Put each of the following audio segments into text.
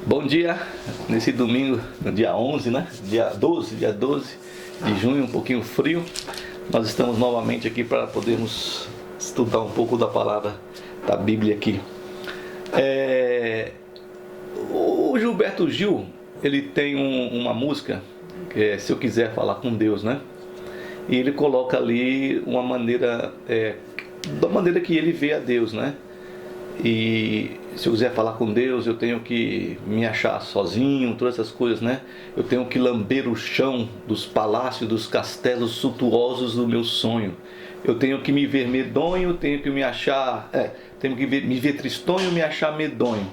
Bom dia, nesse domingo, no dia 11, né? Dia 12 de junho, um pouquinho frio. Nós estamos novamente aqui para podermos estudar um pouco da palavra da Bíblia aqui. O Gilberto Gil, ele tem uma música, que é Se Eu Quiser Falar com Deus, né? E ele coloca ali uma maneira, da maneira que ele vê a Deus, né? E se eu quiser falar com Deus, eu tenho que me achar sozinho, todas essas coisas, né? Eu tenho que lamber o chão dos palácios, dos castelos suntuosos do meu sonho. Eu tenho que me ver medonho, tenho que me achar, tenho que me ver tristonho, me achar medonho.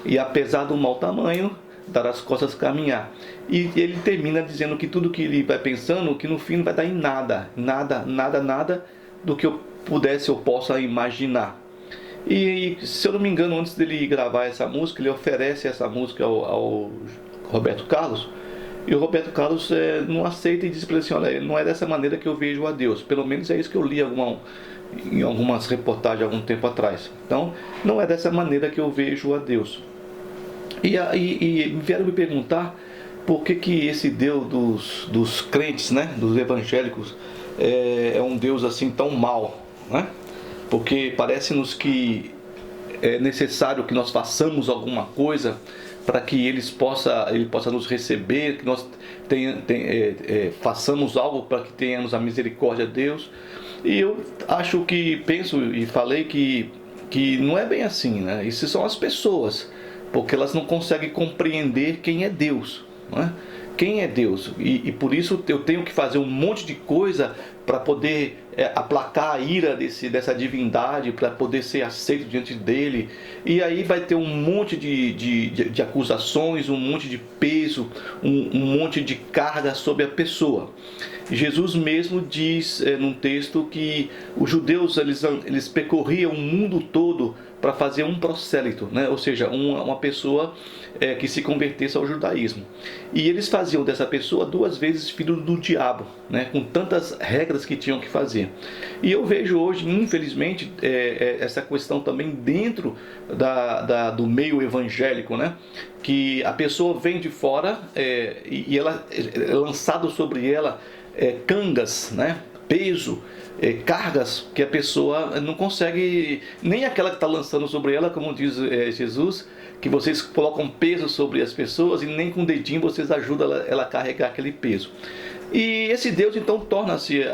E apesar do mau tamanho, dar as costas caminhar. E ele termina dizendo que tudo que ele vai pensando, que no fim não vai dar em nada do que eu possa imaginar. E se eu não me engano, antes dele gravar essa música, ele oferece essa música ao Roberto Carlos. E o Roberto Carlos não aceita e diz para ele assim: olha, não é dessa maneira que eu vejo a Deus. Pelo menos é isso que eu li em algumas reportagens há algum tempo atrás. Então, não é dessa maneira que eu vejo a Deus. E vieram me perguntar por que esse Deus dos crentes, né, dos evangélicos, é um Deus assim tão mau, né? Porque parece-nos que é necessário que nós façamos alguma coisa para que ele possa nos receber, que nós façamos algo para que tenhamos a misericórdia de Deus. E eu penso e falei que não é bem assim, né? Isso são as pessoas, porque elas não conseguem compreender quem é Deus, não é? Quem é Deus? E por isso eu tenho que fazer um monte de coisa para poder aplacar a ira dessa divindade, para poder ser aceito diante dele. E aí vai ter um monte de acusações, um monte de peso, um monte de carga sobre a pessoa. Jesus mesmo diz num texto que os judeus eles percorriam o mundo todo para fazer um prosélito, né? Ou seja, uma pessoa que se convertesse ao judaísmo. E eles faziam dessa pessoa 2 vezes filho do diabo, né? Com tantas regras que tinham que fazer. E eu vejo hoje, infelizmente, essa questão também dentro do meio evangélico, né? Que a pessoa vem de fora e ela é lançado sobre ela cangas, né? Peso, cargas que a pessoa não consegue, nem aquela que está lançando sobre ela, como diz Jesus, que vocês colocam peso sobre as pessoas e nem com o dedinho vocês ajudam ela a carregar aquele peso. E esse Deus então torna-se,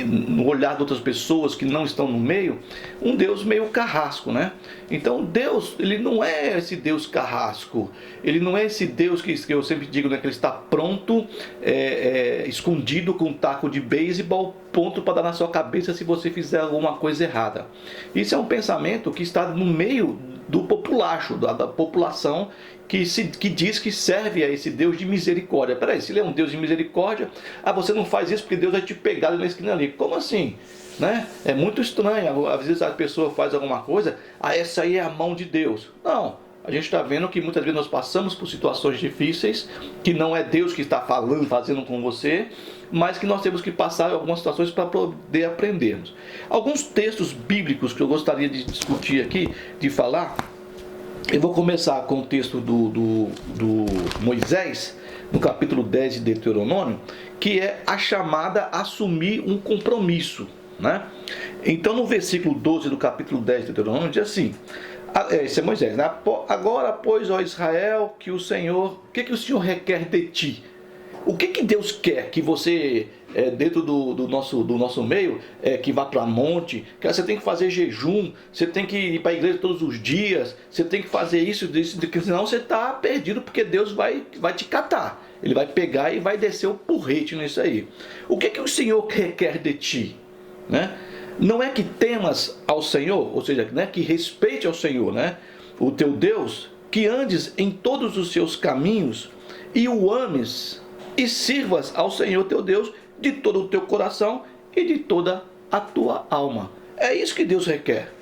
no olhar de outras pessoas que não estão no meio, um Deus meio carrasco, né? Então Deus, ele não é esse Deus carrasco, ele não é esse Deus que eu sempre digo, né, que ele está pronto, escondido com um taco de beisebol, ponto para dar na sua cabeça se você fizer alguma coisa errada. Isso é um pensamento que está no meio do populacho, da população que diz que serve a esse Deus de misericórdia. Peraí, se ele é um Deus de misericórdia, você não faz isso porque Deus vai te pegar na esquina ali. Como assim? Né? É muito estranho. Às vezes a pessoa faz alguma coisa, essa aí é a mão de Deus. Não. A gente está vendo que muitas vezes nós passamos por situações difíceis, que não é Deus que está fazendo com você, mas que nós temos que passar algumas situações para poder aprendermos. Alguns textos bíblicos que eu gostaria de discutir aqui, de falar. Eu vou começar com o texto do Moisés, no capítulo 10 de Deuteronômio, que é a chamada a assumir um compromisso, né? Então, no versículo 12 do capítulo 10 de Deuteronômio, diz assim, esse é Moisés, né? Agora, pois, ó Israel, o que o Senhor requer de ti? O que Deus quer que você, dentro do nosso meio, que vá para monte, que você tem que fazer jejum, você tem que ir para a igreja todos os dias, você tem que fazer isso, porque senão você está perdido, porque Deus vai te catar. Ele vai pegar e vai descer o porrete nisso aí. O que o Senhor requer de ti? Né? Não é que temas ao Senhor, ou seja, né, que respeite ao Senhor, né, o teu Deus, que andes em todos os seus caminhos e o ames, e sirvas ao Senhor teu Deus de todo o teu coração e de toda a tua alma. É isso que Deus requer.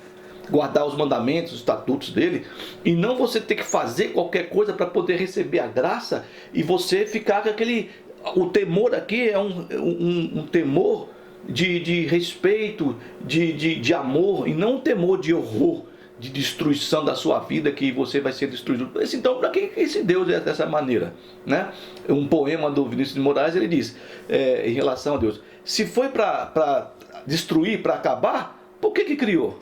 Guardar os mandamentos, os estatutos dele, e não você ter que fazer qualquer coisa para poder receber a graça e você ficar com aquele... O temor aqui é um temor de respeito, de amor, e não um temor de horror, de destruição da sua vida, que você vai ser destruído. Então, para que esse Deus é dessa maneira, né? Um poema do Vinícius de Moraes, ele diz, em relação a Deus, se foi para destruir, para acabar, por que criou?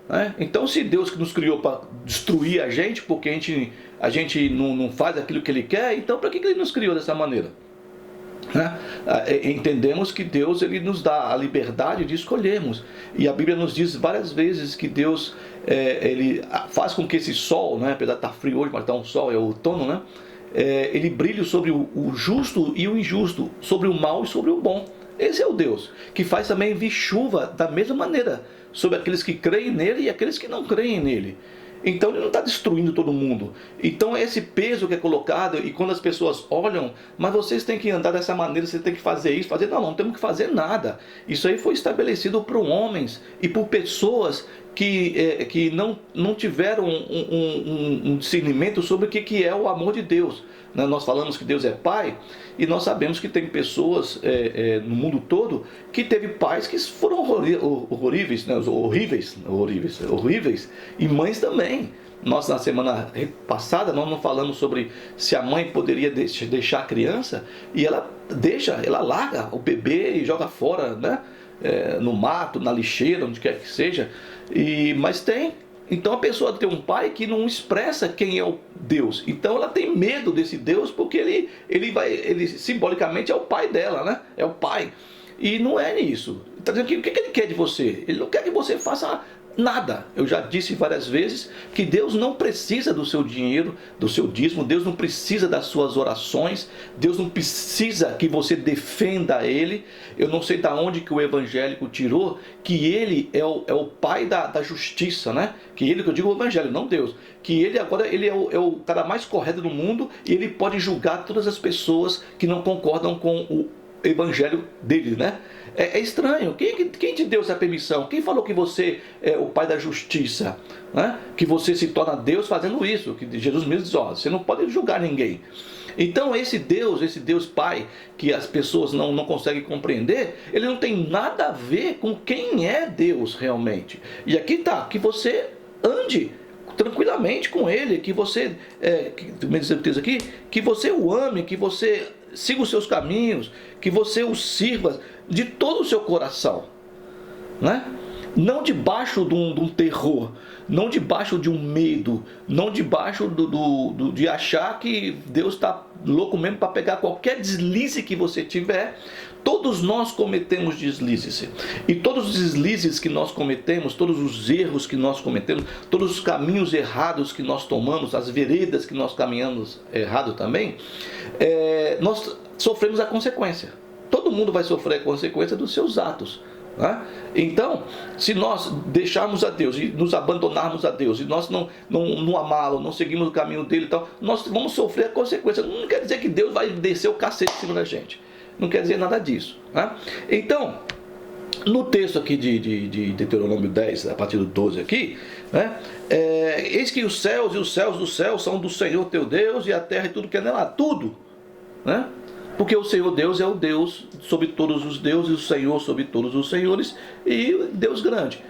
Né? Então, se Deus que nos criou para destruir a gente, porque a gente não faz aquilo que Ele quer, então para que Ele nos criou dessa maneira? Né? Entendemos que Deus, ele nos dá a liberdade de escolhermos, e a Bíblia nos diz várias vezes que Deus ele faz com que esse sol, né, apesar de estar frio hoje, mas está um sol, é o outono, né, ele brilhe sobre o justo e o injusto, sobre o mal e sobre o bom. Esse é o Deus que faz também vir chuva da mesma maneira sobre aqueles que creem nele e aqueles que não creem nele. Então ele não está destruindo todo mundo. Então é esse peso que é colocado, e quando as pessoas olham, mas vocês têm que andar dessa maneira, vocês têm que fazer isso, fazer... Não temos que fazer nada. Isso aí foi estabelecido por homens e por pessoas que não tiveram um discernimento sobre o que é o amor de Deus. Nós falamos que Deus é Pai, e nós sabemos que tem pessoas no mundo todo que teve pais que foram horríveis, né? horríveis, e mães também. Nós, na semana passada, nós não falamos sobre se a mãe poderia deixar a criança, e ela larga o bebê e joga fora, né? No mato, na lixeira, onde quer que seja. Mas tem. Então a pessoa tem um pai que não expressa quem é o Deus. Então ela tem medo desse Deus, porque ele simbolicamente é o pai dela, né? É o pai. E não é isso. Está dizendo que o que ele quer de você? Ele não quer que você faça nada. Eu já disse várias vezes que Deus não precisa do seu dinheiro, do seu dízimo. Deus não precisa das suas orações. Deus não precisa que você defenda Ele. Eu não sei de onde que o evangélico tirou que Ele é o pai da justiça, né? Que Ele, que eu digo o evangelho, não Deus. Que Ele agora ele é o cara mais correto do mundo, e Ele pode julgar todas as pessoas que não concordam com o evangelho dele, né? É estranho. Quem te deu essa permissão? Quem falou que você é o pai da justiça, né? Que você se torna Deus fazendo isso? Que Jesus mesmo diz, você não pode julgar ninguém. Então esse Deus Pai, que as pessoas não conseguem compreender, ele não tem nada a ver com quem é Deus realmente. E aqui está, que você ande tranquilamente com Ele, que você, que você o ame, que você siga os seus caminhos, que você o sirva de todo o seu coração, né? Não debaixo de um terror, não debaixo de um medo, não debaixo de achar que Deus está louco mesmo para pegar qualquer deslize que você tiver. Todos nós cometemos deslizes, e todos os deslizes que nós cometemos, todos os erros que nós cometemos, todos os caminhos errados que nós tomamos, as veredas que nós caminhamos errado também, nós sofremos a consequência. Todo mundo vai sofrer a consequência dos seus atos, né? Então, se nós deixarmos a Deus e nos abandonarmos a Deus, e nós não amá-lo, não seguimos o caminho dele e tal, nós vamos sofrer a consequência. Não quer dizer que Deus vai descer o cacete em cima da gente, não quer dizer nada disso, né? Então, no texto aqui de Deuteronômio 10, a partir do 12 aqui, né? Eis que os céus e os céus do céu são do Senhor teu Deus, e a terra e tudo que é nela, tudo, né? Porque o Senhor Deus é o Deus sobre todos os deuses, o Senhor sobre todos os senhores, e Deus grande.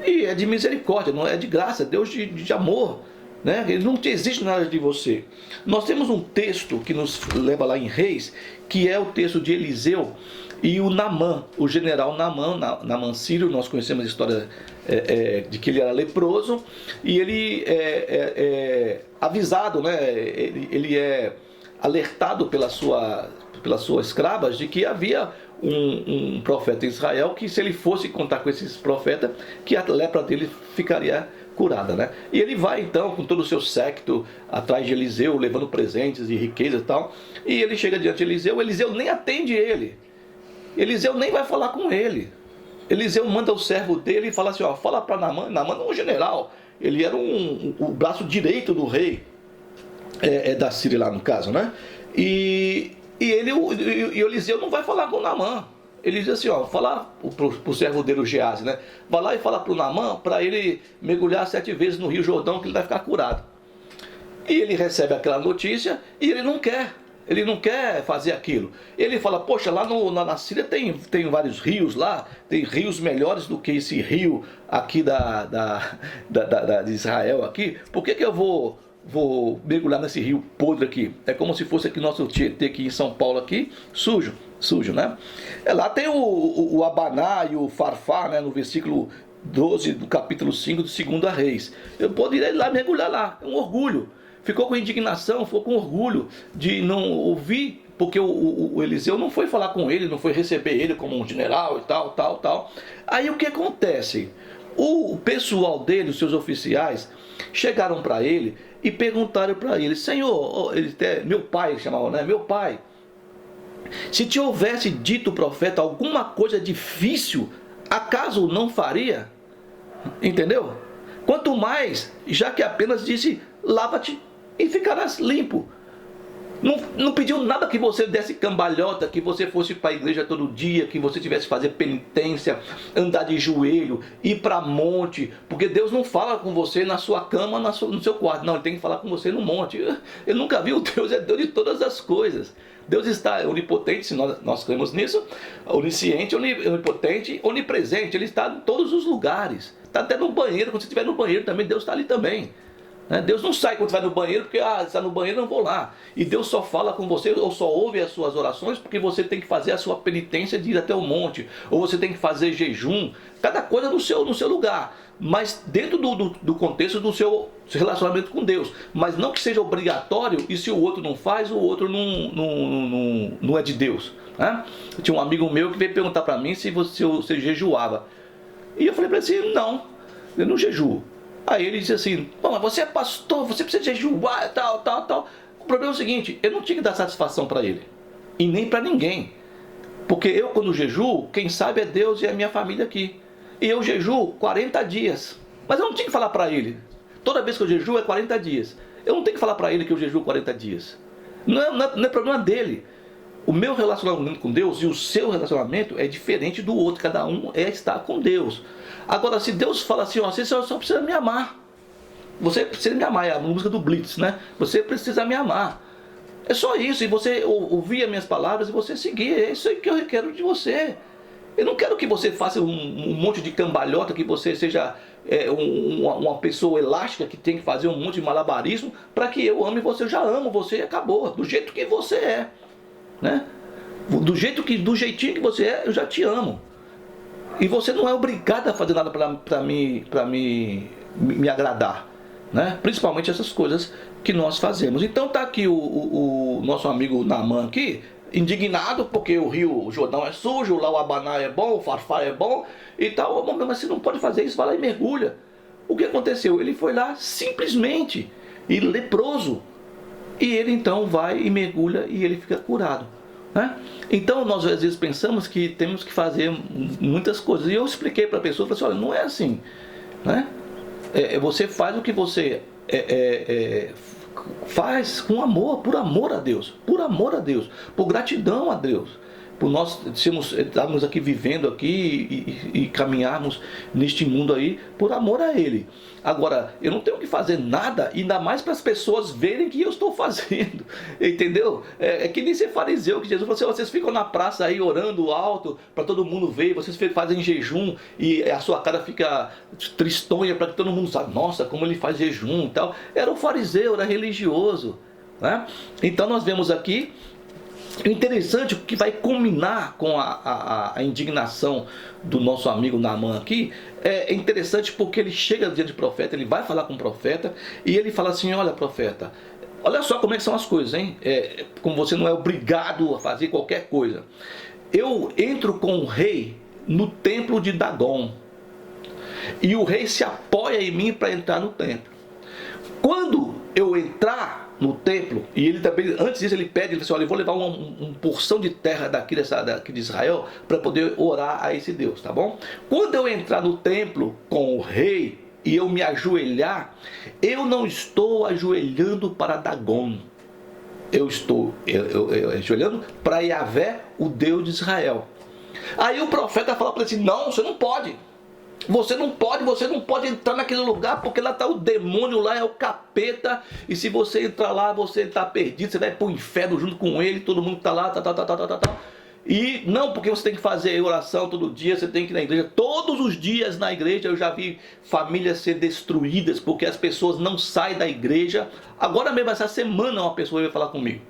E é de misericórdia, não é de graça, é Deus de amor, né? Ele não existe nada de você. Nós temos um texto que nos leva lá em Reis, que é o texto de Eliseu e o Naamã, o general Naamã sírio. Nós conhecemos a história de que ele era leproso, e ele é avisado, né? Ele é alertado pelas suas escravas de que havia um profeta em Israel, que se ele fosse contar com esses profetas, que a lepra dele ficaria curada, né? E ele vai então com todo o seu séquito atrás de Eliseu, levando presentes e riqueza e tal, e ele chega diante de Eliseu. Eliseu nem atende ele, Eliseu nem vai falar com ele. Eliseu manda o servo dele e fala assim, fala para Naamã. Naamã não é um general, ele era o braço direito do rei da Síria lá no caso, né? E Eliseu não vai falar com Naamã. Ele diz assim, fala pro servo dele, o Geazi, né? Vai lá e fala pro Naamã para ele mergulhar 7 vezes no Rio Jordão, que ele vai ficar curado. E ele recebe aquela notícia e ele não quer. ele não quer fazer aquilo. Ele fala, poxa, lá na Síria tem vários rios lá, tem rios melhores do que esse rio aqui de Israel aqui, por que eu vou mergulhar nesse rio podre aqui? É como se fosse aqui nosso Tietê aqui em São Paulo aqui, sujo, né? Lá tem o Abaná e o Farfá, né, no versículo 12 do capítulo 5 do 2 Reis. Eu poderia ir lá mergulhar lá, é um orgulho. Ficou com indignação, ficou com orgulho de não ouvir, porque o Eliseu não foi falar com ele, não foi receber ele como um general e tal. Aí o que acontece? O pessoal dele, os seus oficiais, chegaram para ele e perguntaram para ele, Senhor, meu pai chamava, né? Meu pai, se te houvesse dito o profeta alguma coisa difícil, acaso não faria? Entendeu? Quanto mais, já que apenas disse, lava-te e ficarás limpo. Não pediu nada que você desse cambalhota, que você fosse para a igreja todo dia, que você tivesse que fazer penitência, andar de joelho, ir para monte, porque Deus não fala com você na sua cama, no seu quarto, não, Ele tem que falar com você no monte. Ele nunca viu, Deus é Deus de todas as coisas. Deus está onipotente, se nós cremos nisso, onisciente, onipotente, onipresente, Ele está em todos os lugares, está até no banheiro, quando você estiver no banheiro também, Deus está ali também. Deus não sai quando você vai no banheiro, porque está no banheiro, não vou lá. E Deus só fala com você, ou só ouve as suas orações, porque você tem que fazer a sua penitência de ir até o monte, ou você tem que fazer jejum, cada coisa no seu lugar, mas dentro do contexto do seu relacionamento com Deus. Mas não que seja obrigatório, e se o outro não faz, o outro não é de Deus. Né? Tinha um amigo meu que veio perguntar para mim se você jejuava. E eu falei para ele, não, eu não jejuo. Aí ele disse assim, mas você é pastor, você precisa jejuar, tal. O problema é o seguinte, eu não tinha que dar satisfação para ele, e nem para ninguém. Porque eu, quando jejuo, quem sabe é Deus e a minha família aqui. E eu jejuo 40 dias. Mas eu não tinha que falar para ele. Toda vez que eu jejuo é 40 dias. Eu não tenho que falar para ele que eu jejuo 40 dias. Não é problema dele. O meu relacionamento com Deus e o seu relacionamento é diferente do outro. Cada um estar com Deus. Agora, se Deus fala assim, você só precisa me amar. Você precisa me amar, é a música do Blitz, né? Você precisa me amar. É só isso. E você ouvir as minhas palavras e você seguir. É isso aí que eu quero de você. Eu não quero que você faça um monte de cambalhota, que você seja uma pessoa elástica que tem que fazer um monte de malabarismo para que eu ame você. Eu já amo você e acabou. Do jeito que você é. Né? Do jeitinho que você é, eu já te amo. E você não é obrigado a fazer nada para me agradar, né? Principalmente essas coisas que nós fazemos. Então tá aqui o nosso amigo Naamã aqui, indignado porque o rio Jordão é sujo, lá o Abaná é bom, o Farfá é bom e tal. Mas você não pode fazer isso, vai lá e mergulha. O que aconteceu? Ele foi lá simplesmente e leproso. E ele então vai e mergulha e ele fica curado. Né? Então nós às vezes pensamos que temos que fazer muitas coisas. E eu expliquei para a pessoa, falei assim, olha, não é assim. Né? Você faz o que você faz com amor, por amor a Deus. Por amor a Deus. Por gratidão a Deus. Por nós estarmos aqui vivendo aqui e caminharmos neste mundo aí por amor a Ele. Agora, eu não tenho que fazer nada, ainda mais para as pessoas verem que eu estou fazendo, entendeu? É que nem ser fariseu, que Jesus falou assim, vocês ficam na praça aí orando alto para todo mundo ver, vocês fazem jejum e a sua cara fica tristonha para que todo mundo saiba, nossa, como ele faz jejum e tal. Era um fariseu, era religioso. Né? Então nós vemos aqui o interessante, que vai culminar com a indignação do nosso amigo Naamã aqui, é interessante porque ele chega diante do profeta, ele vai falar com o profeta, e ele fala assim, olha profeta, olha só como é que são as coisas, hein? Como você não é obrigado a fazer qualquer coisa. Eu entro com o rei no templo de Dagon, e o rei se apoia em mim para entrar no templo. Quando eu entrar no templo, e ele também, antes disso ele pede, ele diz assim, olha, eu vou levar uma porção de terra daqui de Israel para poder orar a esse Deus, tá bom? Quando eu entrar no templo com o rei e eu me ajoelhar, eu não estou ajoelhando para Dagon, eu estou ajoelhando para Yahvé, o Deus de Israel. Aí o profeta fala para ele assim, não, você não pode. Você não pode entrar naquele lugar, porque lá está o demônio, lá é o capeta, e se você entrar lá, você está perdido, você vai para o inferno junto com ele, todo mundo está lá, E não, porque você tem que fazer oração todo dia, você tem que ir na igreja. Todos os dias na igreja eu já vi famílias ser destruídas, porque as pessoas não saem da igreja. Agora mesmo, essa semana, uma pessoa veio falar comigo,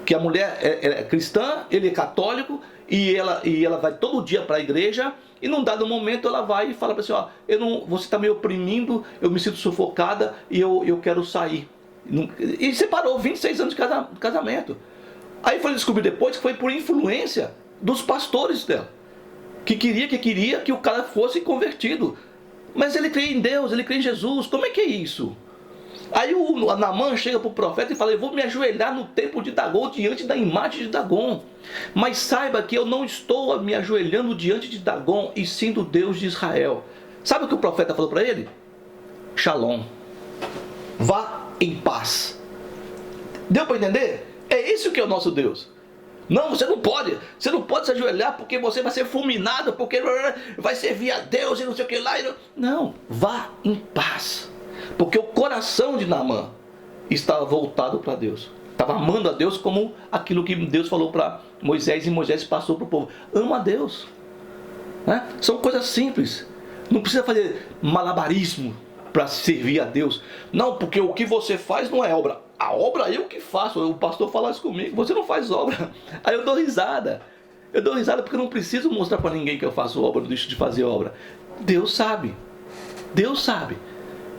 que a mulher é cristã, ele é católico, e ela vai todo dia para a igreja, e num dado momento ela vai e fala para você, você está me oprimindo, eu me sinto sufocada e eu quero sair. E separou 26 anos de casamento. Aí foi descobrir depois que foi por influência dos pastores dela, que queria que o cara fosse convertido. Mas ele crê em Deus, ele crê em Jesus, como é que é isso? Aí o Naamã chega para o profeta e fala, eu vou me ajoelhar no templo de Dagon, diante da imagem de Dagon. Mas saiba que eu não estou me ajoelhando diante de Dagon, e sim do Deus de Israel. Sabe o que o profeta falou para ele? Shalom. Vá em paz. Deu para entender? É isso que é o nosso Deus. Não, você não pode se ajoelhar, porque você vai ser fulminado, porque vai servir a Deus e não sei o que lá. Não, vá em paz. Porque o coração de Naamã estava voltado para Deus. Estava amando a Deus como aquilo que Deus falou para Moisés, e Moisés passou para o povo. Ama a Deus. Né? São coisas simples. Não precisa fazer malabarismo para servir a Deus. Não, porque o que você faz não é obra. A obra eu que faço. O pastor fala isso comigo. Você não faz obra. Aí eu dou risada. Eu dou risada porque eu não preciso mostrar para ninguém que eu faço obra, deixo de fazer obra. Deus sabe. Deus sabe.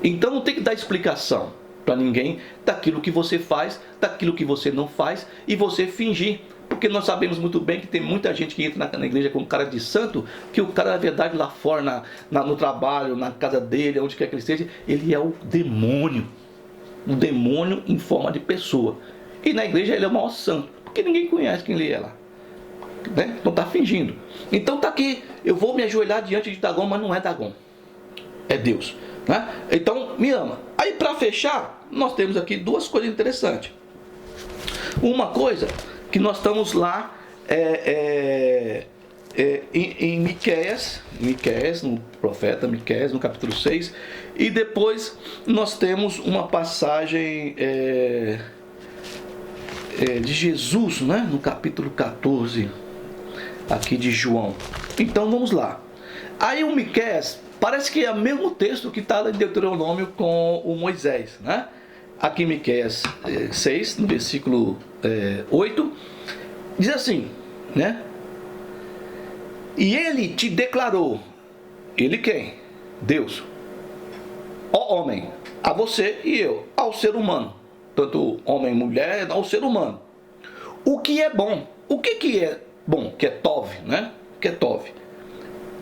Então não tem que dar explicação para ninguém daquilo que você faz, daquilo que você não faz, e você fingir. Porque nós sabemos muito bem que tem muita gente que entra na igreja com cara de santo, que o cara, na verdade, lá fora, no trabalho, na casa dele, onde quer que ele esteja, ele é o demônio. Um demônio em forma de pessoa. E na igreja ele é o maior santo, porque ninguém conhece quem ele é lá. Né? Então está fingindo. Então está aqui, eu vou me ajoelhar diante de Dagon, mas não é Dagon. É Deus. Né? Então me ama. Aí, para fechar, nós temos aqui duas coisas interessantes. Uma coisa, que nós estamos lá em Miqueias, no profeta Miqueias, no capítulo 6, e depois nós temos uma passagem de Jesus, né? No capítulo 14 aqui de João. Então vamos lá. Aí o Miqueias parece que é o mesmo texto que está em Deuteronômio com o Moisés, né? Aqui em Miqueias 6, no versículo 8, diz assim, né? E ele te declarou, ele quem? Deus. Ó homem, a você e eu, ao ser humano, tanto homem e mulher, ao ser humano, o que é bom? O que é bom? Que é Tov, né? Que é Tov.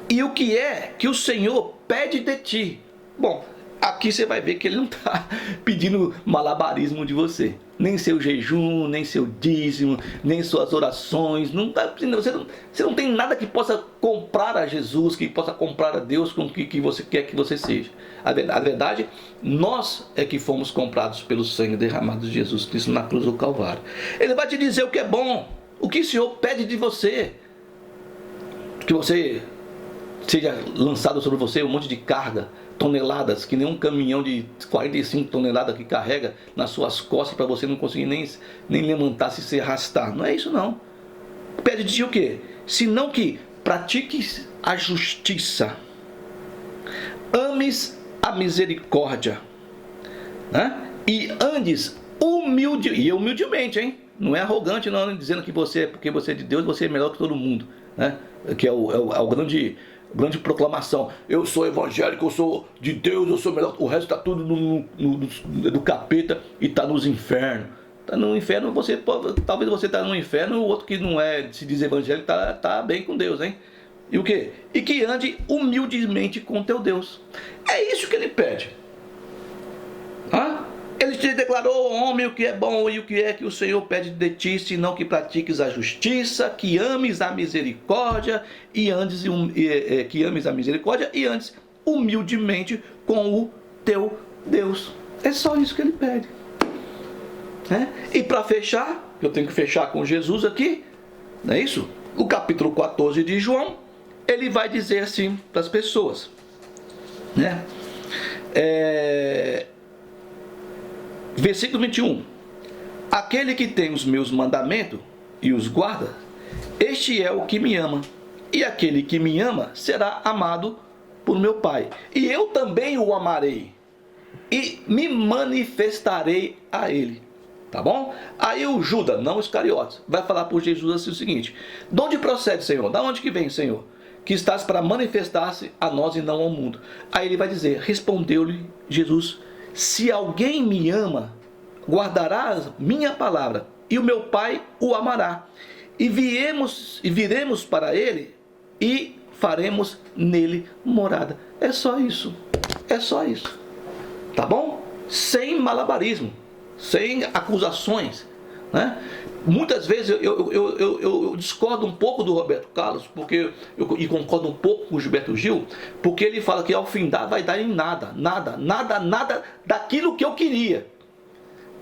E o que é que o Senhor pede de ti? Bom, aqui você vai ver que ele não está pedindo malabarismo de você. Nem seu jejum, nem seu dízimo, nem suas orações. Não tá pedindo, você não tem nada que possa comprar a Jesus, que possa comprar a Deus com o que você quer que você seja. A verdade, nós é que fomos comprados pelo sangue derramado de Jesus Cristo na cruz do Calvário. Ele vai te dizer o que é bom, o que o Senhor pede de você. Que você seja lançado sobre você um monte de carga, toneladas, que nem um caminhão de 45 toneladas que carrega nas suas costas para você não conseguir nem levantar, se arrastar. Não é isso não. Pede de ti o quê? Senão que pratiques a justiça, ames a misericórdia, né? E andes humildemente, hein? Não é arrogante não, dizendo que você, porque você é de Deus, você é melhor que todo mundo, né? Que é o grande proclamação. Eu sou evangélico, eu sou de Deus, eu sou melhor. O resto está tudo do capeta e está nos infernos. Está no inferno, talvez você está no inferno, o outro que não se diz evangélico tá bem com Deus, hein? E o quê? E que ande humildemente com teu Deus. É isso que ele pede. Ele te declarou, homem, o que é bom e o que é que o Senhor pede de ti, senão que pratiques a justiça, que ames a misericórdia e andes humildemente com o teu Deus. É só isso que ele pede. E para fechar, eu tenho que fechar com Jesus aqui, não é isso? O capítulo 14 de João, ele vai dizer assim para as pessoas, né? Versículo 21. Aquele que tem os meus mandamentos e os guarda, este é o que me ama. E aquele que me ama será amado por meu Pai. E eu também o amarei e me manifestarei a ele. Tá bom? Aí o Judas, não os Iscariotes, vai falar por Jesus assim o seguinte: de onde procede, Senhor? Da onde que vem, Senhor? Que estás para manifestar-se a nós e não ao mundo. Aí ele vai dizer, respondeu-lhe Jesus: se alguém me ama, guardará minha palavra, e o meu Pai o amará. E viremos para ele e faremos nele morada. É só isso. É só isso. Tá bom? Sem malabarismo, sem acusações, né? Muitas vezes eu discordo um pouco do Roberto Carlos, e concordo um pouco com o Gilberto Gil, porque ele fala que ao findar vai dar em nada daquilo que eu queria.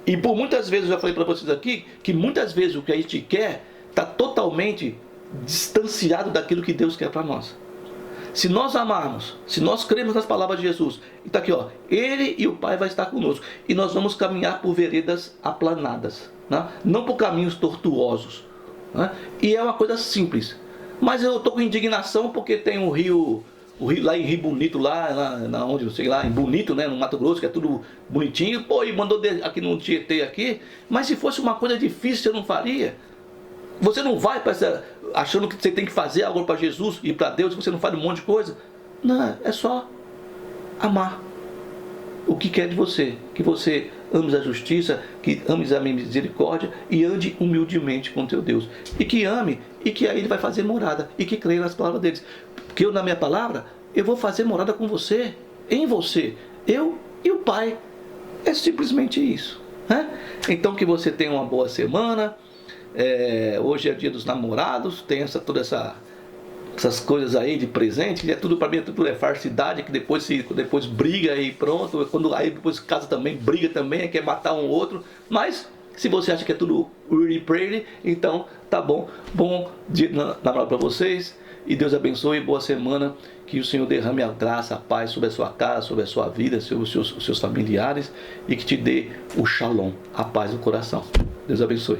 E por muitas vezes, eu já falei para vocês aqui, que muitas vezes o que a gente quer está totalmente distanciado daquilo que Deus quer para nós. Se nós amarmos, se nós cremos nas palavras de Jesus, está aqui, ó, Ele e o Pai vai estar conosco, e nós vamos caminhar por veredas aplanadas, né? Não por caminhos tortuosos, né? E é uma coisa simples. Mas eu estou com indignação porque tem o rio lá em Rio Bonito, lá onde, não sei lá, em Bonito, né, no Mato Grosso, que é tudo bonitinho, pô, e mandou aqui no Tietê aqui. Mas se fosse uma coisa difícil, você não faria? Você não vai achando que você tem que fazer algo para Jesus e para Deus, você não faz um monte de coisa. Não, é só amar. O que quer de você? Que você ames a justiça, que ames a misericórdia e ande humildemente com teu Deus. E que ame, e que aí Ele vai fazer morada, e que creia nas palavras deles. Porque eu, na minha palavra, eu vou fazer morada com você, em você, eu e o Pai. É simplesmente isso, né? Então que você tenha uma boa semana. Hoje é dia dos namorados, tem essas coisas aí de presente, que é tudo para mim, tudo é falsidade, que depois briga e pronto, quando aí depois casa também, briga também, quer matar um outro. Mas se você acha que é tudo really pretty, então tá bom. Bom dia na para vocês, e Deus abençoe, boa semana, que o Senhor derrame a graça, a paz sobre a sua casa, sobre a sua vida, sobre os seus familiares, e que te dê o shalom, a paz do coração. Deus abençoe.